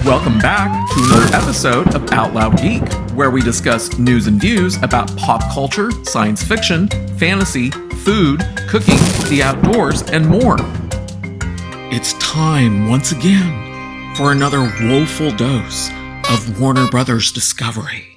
Welcome back to another episode of Out Loud Geek, where we discuss news and views about pop culture, science fiction, fantasy, food, cooking, the outdoors, and more. It's time once again for another woeful dose of Warner Brothers Discovery.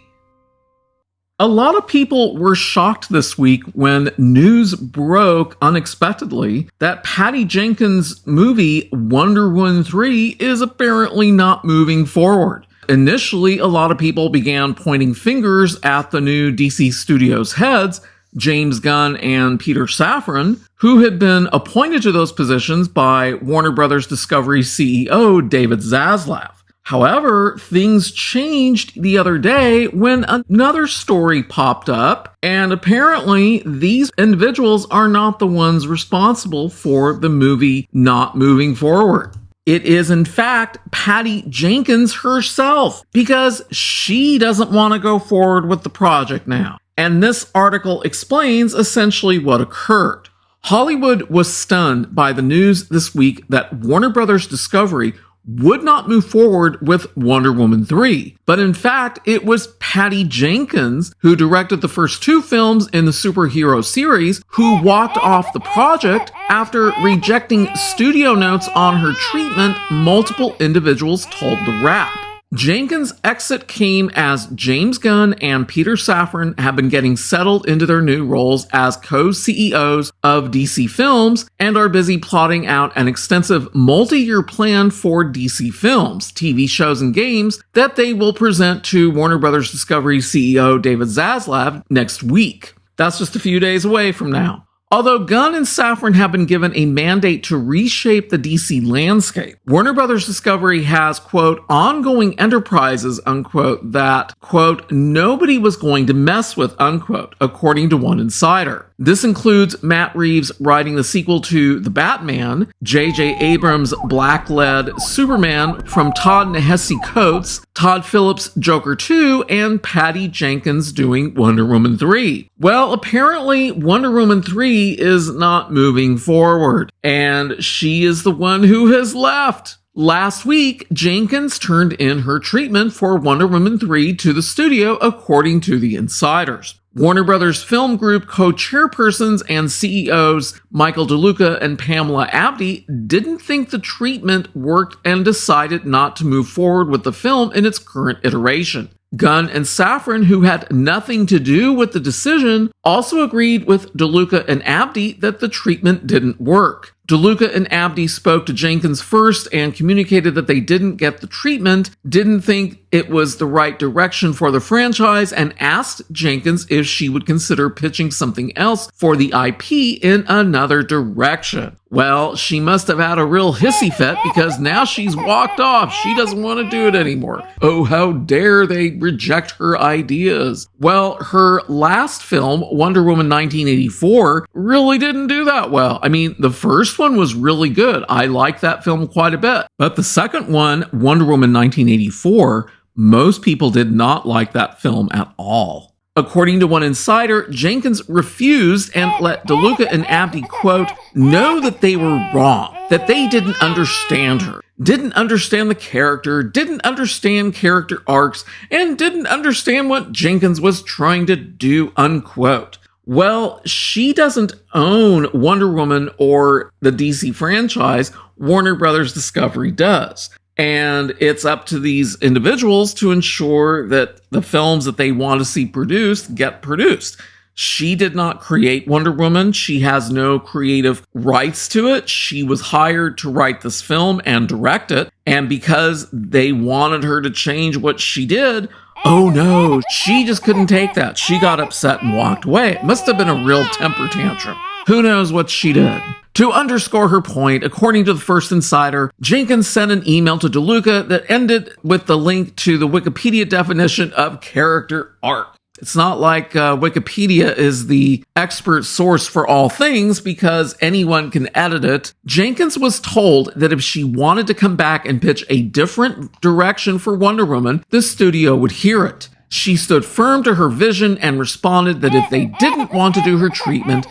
A lot of people were shocked this week when news broke unexpectedly that Patty Jenkins' movie Wonder Woman 3 is apparently not moving forward. Initially, a lot of people began pointing fingers at the new DC Studios heads, James Gunn and Peter Safran, who had been appointed to those positions by Warner Brothers Discovery CEO David Zaslav. However, things changed the other day when another story popped up, and apparently these individuals are not the ones responsible for the movie not moving forward. It is, in fact, Patty Jenkins herself, because she doesn't want to go forward with the project now. And this article explains essentially what occurred. Hollywood was stunned by the news this week that Warner Brothers Discovery would not move forward with Wonder Woman 3. But in fact, it was Patty Jenkins, who directed the first two films in the superhero series, who walked off the project after rejecting studio notes on her treatment multiple individuals told The Wrap. Jenkins' exit came as James Gunn and Peter Safran have been getting settled into their new roles as co-CEOs of DC Films and are busy plotting out an extensive multi-year plan for DC Films, TV shows and games that they will present to Warner Brothers Discovery CEO David Zaslav next week. That's just a few days away from now. Although Gunn and Safran have been given a mandate to reshape the DC landscape, Warner Brothers Discovery has, quote, ongoing enterprises, unquote, that, quote, nobody was going to mess with, unquote, according to one insider. This includes Matt Reeves writing the sequel to The Batman, J.J. Abrams' black-led Superman from Ta-Nehisi Coates, Todd Phillips' Joker 2, and Patty Jenkins doing Wonder Woman 3. Well, apparently Wonder Woman 3 is not moving forward, and she is the one who has left. Last week, Jenkins turned in her treatment for Wonder Woman 3 to the studio, according to the insiders. Warner Brothers Film Group co-chairpersons and CEOs Michael DeLuca and Pamela Abdy didn't think the treatment worked and decided not to move forward with the film in its current iteration. Gunn and Safran, who had nothing to do with the decision, also agreed with DeLuca and Abdy that the treatment didn't work. DeLuca and Abdy spoke to Jenkins first and communicated that they didn't get the treatment, didn't think it was the right direction for the franchise, and asked Jenkins if she would consider pitching something else for the IP in another direction. Well, she must have had a real hissy fit because now she's walked off. She doesn't want to do it anymore. Oh, how dare they reject her ideas. Well, her last film, Wonder Woman 1984, really didn't do that well. I mean, the first one was really good. I liked that film quite a bit. But the second one, Wonder Woman 1984, most people did not like that film at all. According to one insider, Jenkins refused and let DeLuca and Abdy, quote, know that they were wrong, that they didn't understand her, didn't understand the character, didn't understand character arcs, and didn't understand what Jenkins was trying to do, unquote. Well, she doesn't own Wonder Woman or the DC franchise. Warner Brothers Discovery does. And it's up to these individuals to ensure that the films that they want to see produced get produced. She did not create Wonder Woman. She has no creative rights to it. She was hired to write this film and direct it. And because they wanted her to change what she did, oh no, she just couldn't take that. She got upset and walked away. It must have been a real temper tantrum. Who knows what she did? To underscore her point, according to the first insider, Jenkins sent an email to DeLuca that ended with the link to the Wikipedia definition of character arc. It's not like Wikipedia is the expert source for all things because anyone can edit it. Jenkins was told that if she wanted to come back and pitch a different direction for Wonder Woman, the studio would hear it. She stood firm to her vision and responded that if they didn't want to do her treatment,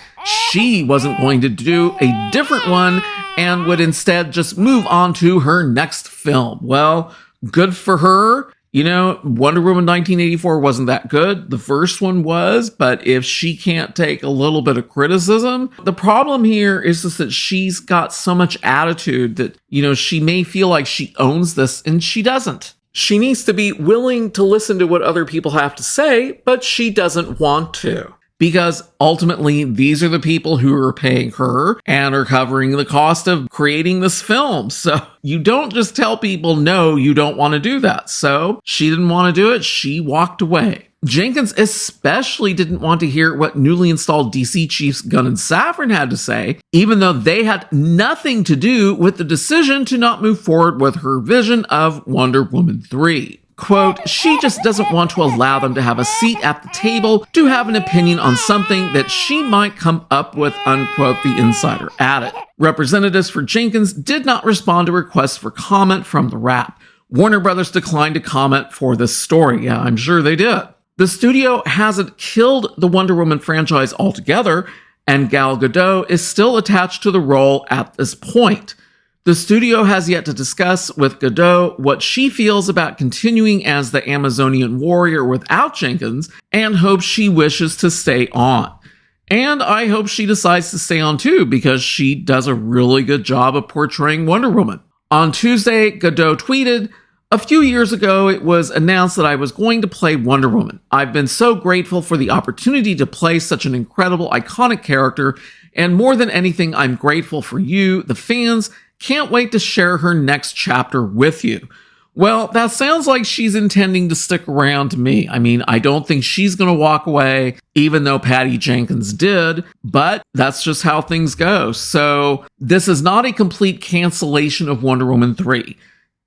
she wasn't going to do a different one and would instead just move on to her next film. Well, good for her. You know, Wonder Woman 1984 wasn't that good. The first one was, but if she can't take a little bit of criticism, the problem here is just that she's got so much attitude that, you know, she may feel like she owns this and she doesn't. She needs to be willing to listen to what other people have to say, but she doesn't want to. Because ultimately, these are the people who are paying her and are covering the cost of creating this film. So you don't just tell people, no, you don't want to do that. So she didn't want to do it. She walked away. Jenkins especially didn't want to hear what newly installed DC chiefs Gunn and Safran had to say, even though they had nothing to do with the decision to not move forward with her vision of Wonder Woman 3. Quote, she just doesn't want to allow them to have a seat at the table to have an opinion on something that she might come up with, unquote, the insider added. Representatives for Jenkins did not respond to requests for comment from the Wrap. Warner Brothers declined to comment for this story. Yeah, I'm sure they did. The studio hasn't killed the Wonder Woman franchise altogether, and Gal Gadot is still attached to the role at this point. The studio has yet to discuss with Gadot what she feels about continuing as the Amazonian warrior without Jenkins and hopes she wishes to stay on. And I hope she decides to stay on too, because she does a really good job of portraying Wonder Woman. On Tuesday, Gadot tweeted, "A few years ago, it was announced that I was going to play Wonder Woman. I've been so grateful for the opportunity to play such an incredible, iconic character, and more than anything, I'm grateful for you, the fans. Can't wait to share her next chapter with you." Well, that sounds like she's intending to stick around to me. I mean, I don't think she's going to walk away, even though Patty Jenkins did, but that's just how things go. So this is not a complete cancellation of Wonder Woman 3.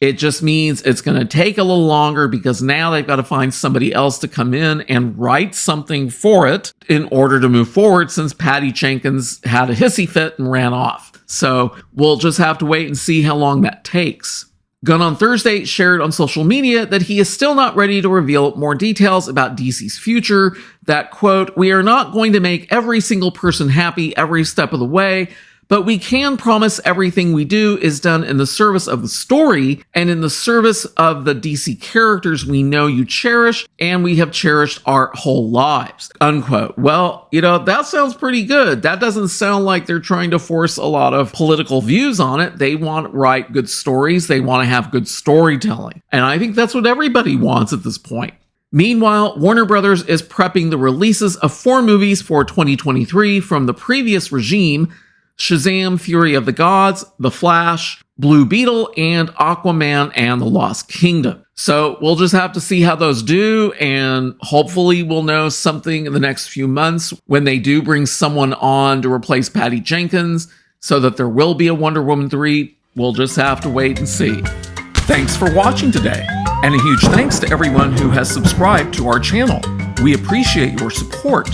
It just means it's going to take a little longer because now they've got to find somebody else to come in and write something for it in order to move forward, since Patty Jenkins had a hissy fit and ran off. So we'll just have to wait and see how long that takes. Gunn on Thursday shared on social media that he is still not ready to reveal more details about DC's future, that, quote, "We are not going to make every single person happy every step of the way, but we can promise everything we do is done in the service of the story and in the service of the DC characters we know you cherish and we have cherished our whole lives," unquote. Well, you know, that sounds pretty good. That doesn't sound like they're trying to force a lot of political views on it. They want to write good stories. They want to have good storytelling. And I think that's what everybody wants at this point. Meanwhile, Warner Brothers is prepping the releases of 4 movies for 2023 from the previous regime: Shazam! Fury of the Gods, The Flash, Blue Beetle, and Aquaman and the Lost Kingdom. So we'll just have to see how those do, and hopefully we'll know something in the next few months when they do bring someone on to replace Patty Jenkins, so that there will be a Wonder Woman 3. We'll just have to wait and see. Thanks for watching today, and a huge thanks to everyone who has subscribed to our channel. We appreciate your support.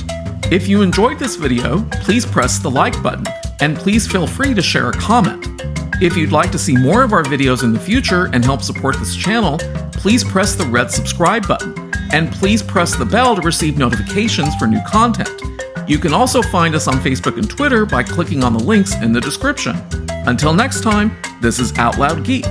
If you enjoyed this video, please press the like button, and please feel free to share a comment. If you'd like to see more of our videos in the future and help support this channel, please press the red subscribe button, and please press the bell to receive notifications for new content. You can also find us on Facebook and Twitter by clicking on the links in the description. Until next time, this is Out Loud Geek.